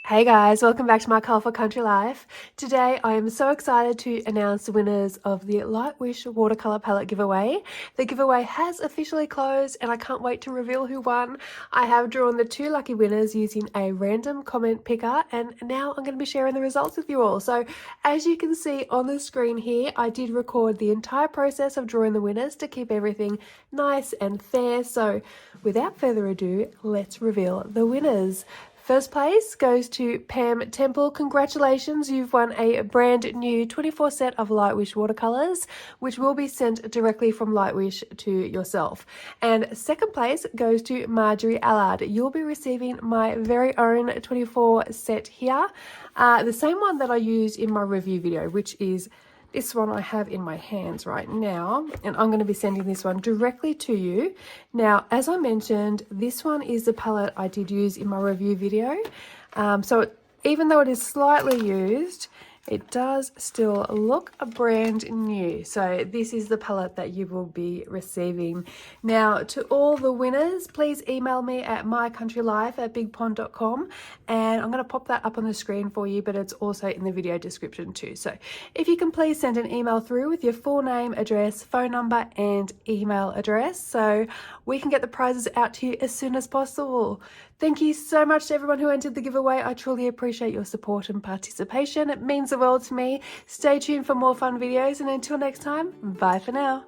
Hey guys, welcome back to my colourful country life. Today I am so excited to announce the winners of the Lightwish Watercolor Palette giveaway. The giveaway has officially closed and I can't wait to reveal who won. I have drawn the 2 lucky winners using a random comment picker, and now I'm going to be sharing the results with you all. So as you can see on the screen here, I did record the entire process of drawing the winners to keep everything nice and fair. So without further ado, let's reveal the winners. First place goes to Pam Temple. Congratulations, you've won a brand new 24 set of Lightwish watercolors, which will be sent directly from Lightwish to yourself. And second place goes to Marjorie Allard. You'll be receiving my very own 24 set here, the same one that I used in my review video, which is this one I have in my hands right now, and I'm going to be sending this one directly to you. Now, as I mentioned, this one is the palette I did use in my review video. So even though it is slightly used, it does still look brand new. So this is the palette that you will be receiving. Now, to all the winners, please email me at mycountrylife@bigpond.com, and I'm going to pop that up on the screen for you, but it's also in the video description too. So if you can please send an email through with your full name, address, phone number and email address so we can get the prizes out to you as soon as possible. Thank you so much to everyone who entered the giveaway. I truly appreciate your support and participation. It means the world to me. Stay tuned for more fun videos, and until next time, bye for now.